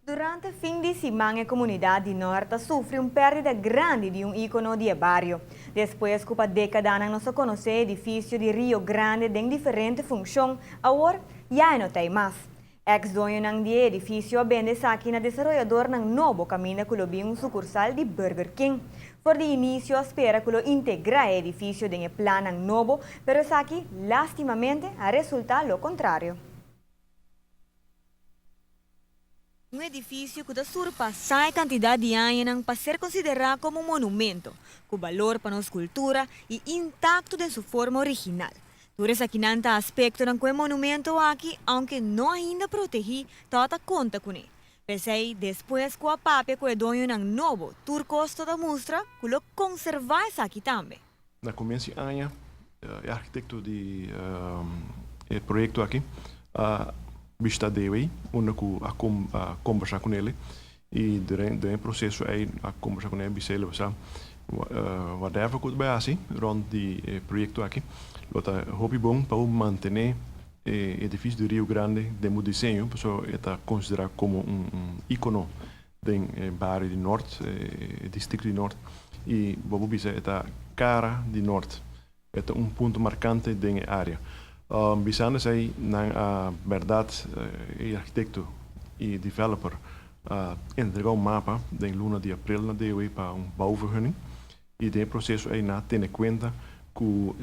Durante fim de semana, a comunidade norte sofre uma perda grande de um ícone de barrio. Depois, com a década, não se conhece edifício de Rio Grande tem diferente função, agora já não tem mais. Ex-dono de edifício vende aqui na desenvolvedor ng novo caminho que um sucursal de Burger King. Por de início, espera que lo integrar edifício em plano novo, pero aqui, lastimamente, a resulta lo contrário. Um edifício que surpassa a quantidade de anos para ser considerado como um monumento, com valor para a escultura e intacto de sua forma original. Por isso aqui não aspecto de monumento aqui, aunque não ainda protegido, toda conta com ele. Pensei, depois com a papel que é dono ng novo, tur costo da mostra, que lo conservar aqui também. Na começo ano, o arquiteto de projeto aqui, vista dele, onde a conversar com ele e durante o processo aí a conversar com ele, bisa você whatever que vai assim, rond die projeto aqui, lota hobby bom para manter edifício do Rio Grande de meu desenho, pessoal está considerado como ícone do bairro do norte, distrito do norte e vamos dizer está cara do norte, é ponto marcante da área. Bisando aí na verdade o arquiteto e developer entregou mapa da luna de abril na DOE para bouwvergunning e de processo aí na tem conta que o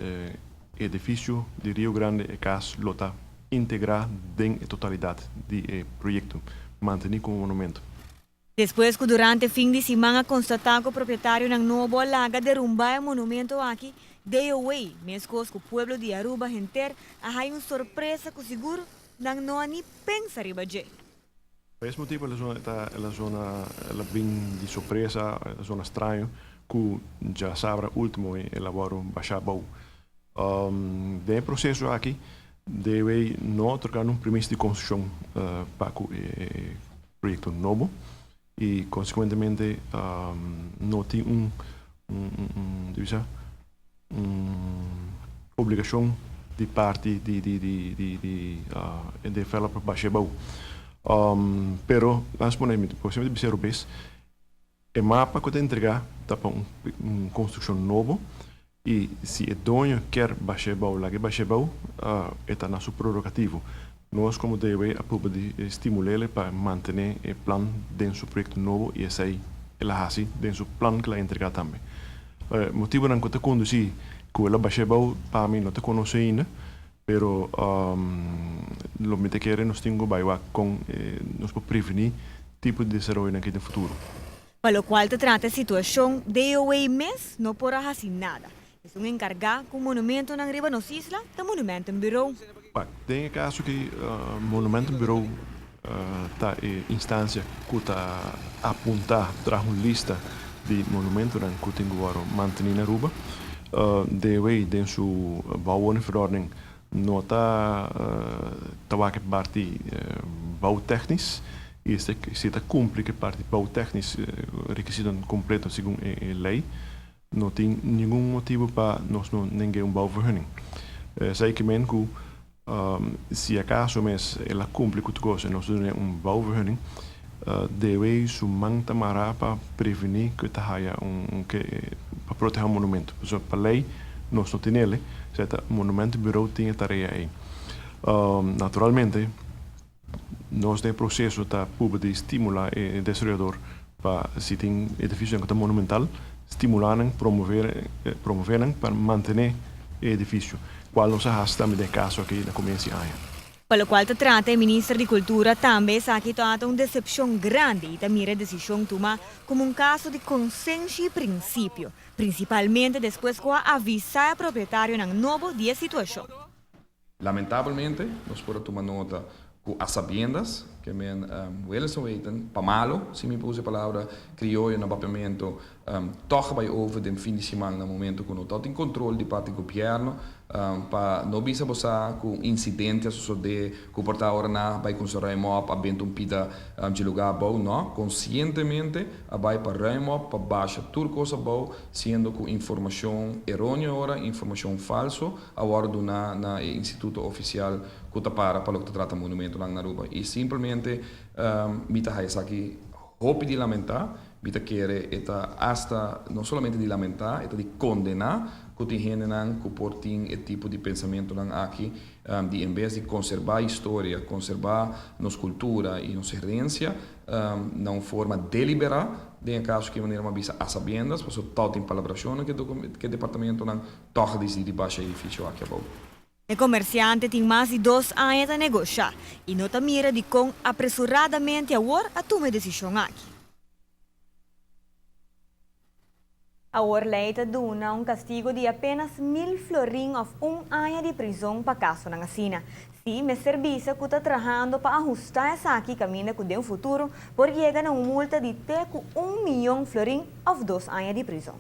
edifício de Rio Grande é caso lota integrar em totalidade do projeto manter como monumento. Depois que durante fim de semana constatar que o proprietário ng novo alaga derrumbar o monumento aqui, DOE, mesmo que o povo de Aruba inteiro, há uma surpresa que seguro não há nem pensa riba de. Por esse motivo, ela zona bem de surpresa, a zona estranha, que já sabe o último elaboro baixar bom. De processo aqui, DOE não trocar um permisso de construção para o projeto novo e, consequentemente, não tem obrigação de parte de developer baixar bom. Pero, possivelmente, ser o best, o mapa que te entregar está para uma construção nova e se o dono quer baixar bom, lá que baixar bom, está na sua prerrogativa. Nós, como DOE, estimular para manter o plano dentro do projeto novo e esse aí, ela assim, dentro do plano que ela entregar também. O motivo não que conduzir que ela baixa bom, para mim, não te conheço ainda, pero lo que queremos nós temos que com nós para prevenir tipo de desenvolvimento aqui no futuro. Para o qual te trata a situação, DOE MES não porá assim nada. É um encargado com o monumento na riba nos isla, do Monumento Bureau. Tem caso que o Monumento Bureau está em instância que está apontar traz uma lista de monumentos que tem agora mantido na Aruba. DOE tem sua bouwverordening não está que parte bouwtechnisch e se está cumpre que parte bouwtechnisch requisito completo segundo a lei. Não tem nenhum motivo para nós não ninguém bouwvergunning. Sei que se acaso mas ela cumpre com coisa nós temos bouwvergunning, deve sumanta mará para prevenir que haja para proteger o monumento. Para lei nós não temos ele, o Monumento Bureau tem a tarefa aí. Naturalmente, nós temos processo de estimular o desenvolvedor para se tem edifício que é monumental, estimularem, promoverem para manter o edifício, qual nós fazemos também de caso aqui na começo do ano. Para o qual te trata, o Ministro de Cultura também aqui trata uma decepção grande e mira a decisão tomar como caso de consenso e princípio, principalmente depois que avisar o proprietário ng novo de situação. Lamentavelmente, nós podemos tomar nota com as sabiendas que men eles weten, para malo, se me puse a palavra crioulo no papiamento, toch vai over den fim de semana no momento que não tem controle de parte do governo, para não bisa bosa com incidentes suceder, que portar ora na vai com sua remop, abento pida de lugar bom, não, conscientemente vai para remop, para baixa tudo coisa bom, sendo com informação errônea ora, informação falso, agora na instituto oficial que para o que trata monumento lá na Aruba e simplesmente realmente mita haisa aqui hope de lamentar, mita querer eta hasta não somente de lamentar, eta de condenar que tem gente que portem esse tipo de pensamento aqui, de em vez de conservar a história, conservar nossa cultura e nossa herência, não forma deliberada, em caso que maneira uma visa a sabiendas, porque tal tem palabração que o departamento não toca decidir baixar edifício aqui abaixo. O comerciante tem mais de 2 anos a negociar e não mira de com apressuradamente a tomar decisão aqui. A Orleita duna castigo de apenas 1.000 florins ou 1 ano de prisão para caso na Assina. Se me serviço que está trabalhando para ajustar essa aqui caminho que um futuro, por chegar a uma multa de até 1 milhão de florins ou 2 anos de prisão.